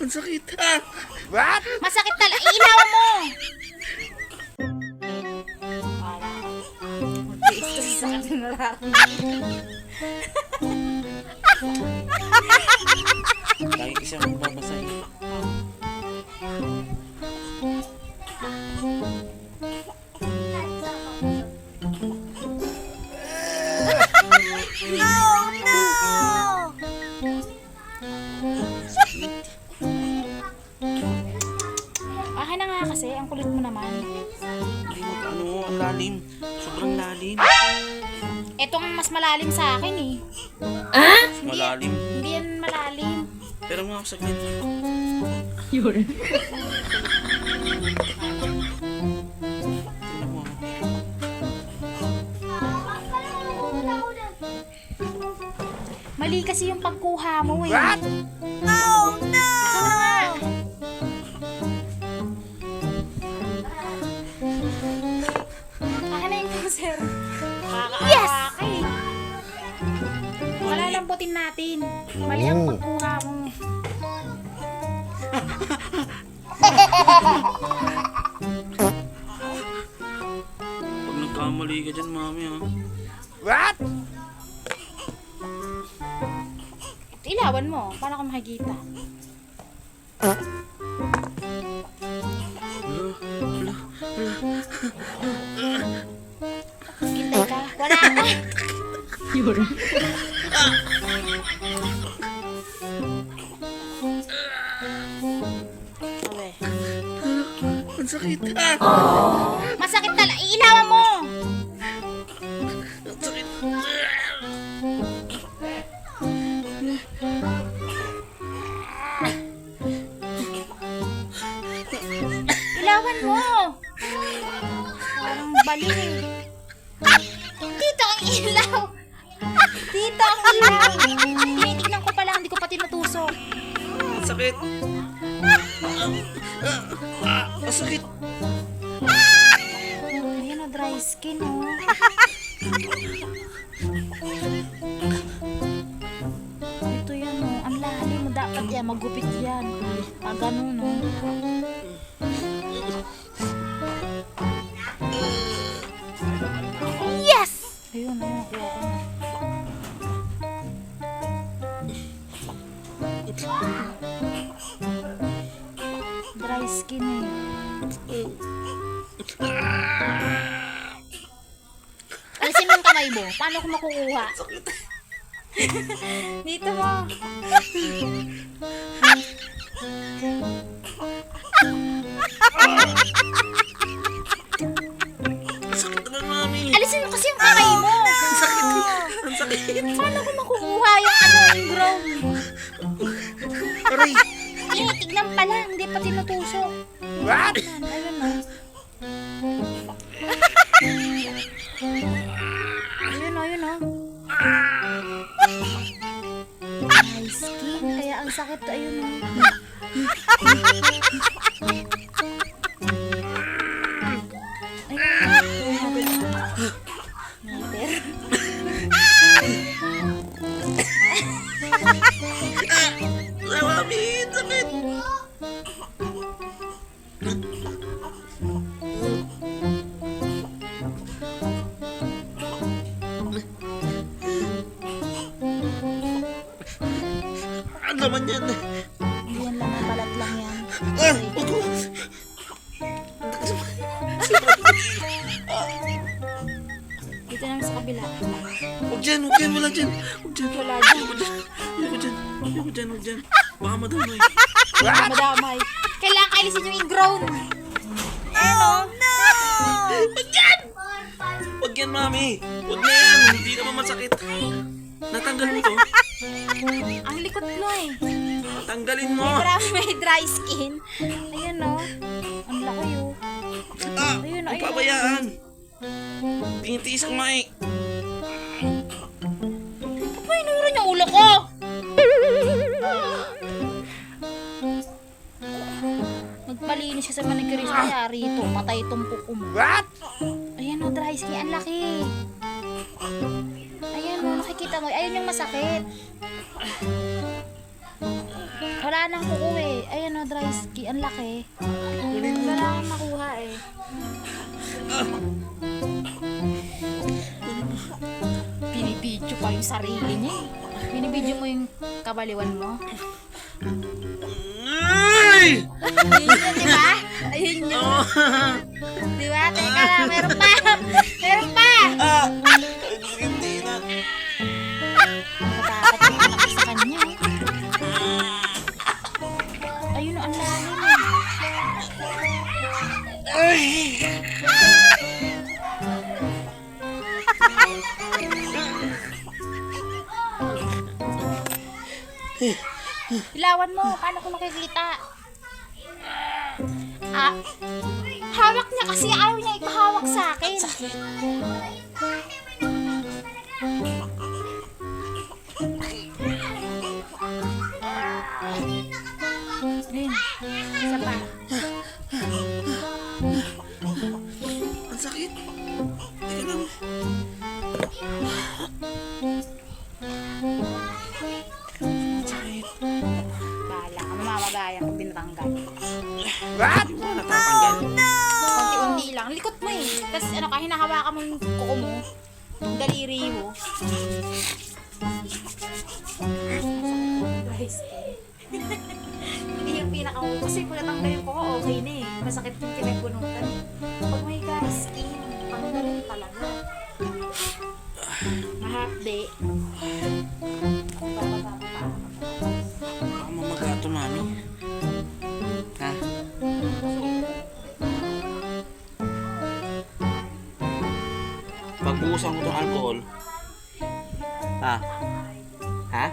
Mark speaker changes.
Speaker 1: Ang sakit. What?
Speaker 2: Masakit talaga. Ilawan mo! Mag-tiis kasi sa kanyang nararamdaman.
Speaker 1: Lagi kasi ako magbabasay.
Speaker 2: Akin na nga kasi, ang kulit mo naman.
Speaker 1: Hindi ang lalim. Sobrang lalim.
Speaker 2: Ito ang mas malalim sa akin eh.
Speaker 1: Malalim.
Speaker 2: Hindi yan malalim.
Speaker 1: Pero mga saglit.
Speaker 2: Yun.
Speaker 1: Tingnan mo.
Speaker 2: Mali kasi yung pagkuha mo eh.
Speaker 1: What?
Speaker 2: Oh no! Akin na yung sir. Yes! Malalambutin natin. Mali ang pagkuha mo.
Speaker 1: Pag nagkamali ka dyan, mami ha.
Speaker 3: What?
Speaker 2: Ilawan mo. Paano ko makikita? Hintay ka. Wala na. Yun. Okay.
Speaker 1: Ang sakit.
Speaker 2: Masakit talaga. Ilawan mo.
Speaker 1: Ang sakit.
Speaker 2: Ilawan mo. Parang baliw. Dito ang ilaw. Dito ang ilaw. Tinitignan ko pa lang. Hindi ko pa tinutusok.
Speaker 1: Ang sakit. Ang sakit.
Speaker 2: Ayan o, dry skin o. Ito yan o. Ang lalim mo. Dapat yan. Magupit yan. Pag ganun o. Yes! Ayun o. Nakuha ko na. Dry skin eh. Alisin mo yung kamay mo. Paano ko makukuha? Dito mo.
Speaker 1: Ang sakit naman, mami.
Speaker 2: Alisin mo kasi yung kamay mo.
Speaker 1: Ang sakit. Ang sakit.
Speaker 2: Paano ko makukuha yung yung ground?
Speaker 1: Aray.
Speaker 2: Tinitignan pa lang. Hindi pa tinutusok.
Speaker 3: What?
Speaker 2: Ayun o. Ayun o, ayun o. My skin. Kaya ang sakit. Ayun o.
Speaker 1: Mami, sakit. Ang laman yan.
Speaker 2: Hindi yan lang. Balat lang yan.
Speaker 1: Uto.
Speaker 2: Dito naman sa kabila.
Speaker 1: Huwag dyan, wala dyan. Huwag dyan.
Speaker 2: Wala dyan.
Speaker 1: Huwag dyan. Baka madamay.
Speaker 2: Madamay. Kailangan alisin yung ingrown. Oh no!
Speaker 1: Huwag yan, mami. Huwag na yan. Hindi naman masakit. Natanggal mo to.
Speaker 2: Ang likot mo eh.
Speaker 1: Tanggalin mo.
Speaker 2: Marami may dry skin. Ayan o. Ang laki o. Ayun,
Speaker 1: Huwag
Speaker 2: ayun.
Speaker 1: pabayaan. Tinitiis ang mai.
Speaker 2: Ba't mo inuran yung ulo ko? Nagpalinis siya sa manicurist kaya rito. Patay itong kuko mo.
Speaker 3: What?
Speaker 2: Ayan o, dry skin. Ang laki. Ayan o, nakikita mo. Ayun yung masakit. Wala nang kukuha eh. Ayan o, dry ski. Ang laki. Wala nang makuha eh. Binibidyo pa yung sarili niya eh. Binibidyo mo yung kabaliwan mo.
Speaker 1: Ay!
Speaker 2: Ayun yun, di ba? Ayun yun.
Speaker 1: Oh.
Speaker 2: Di ba? Teka lang, meron pa! Meron pa!
Speaker 1: Hindi na.
Speaker 2: Nakatakot yung anak ko sa kanya. Ayun o, ang lalim eh.
Speaker 1: Ay!
Speaker 2: Ilawan mo, paano ko makikita? Ah, hawak niya kasi ayaw niya ipahawak sa akin. Ayun, isa pa.
Speaker 1: Ang sakit. Teka lang. Ang sakit.
Speaker 2: Bahala ka, mamamagayan ko pinatanggal.
Speaker 1: Hindi mo natatanggal.
Speaker 2: Konti-unti lang. Likot mo eh. Tapos ano ka, hinahawakan mo yung kuko mo. Yung daliri mo. Guys, hindi yung pinaka kasi kung natanggal yung kuko, okay na eh. Masakit yung pinagbunutan. Pag may gas skin, tanggalin talaga. Mahapde.
Speaker 1: Baka mamagato, mami. Ha? Pagbuhusan ko itong alcohol. Ha? Ha?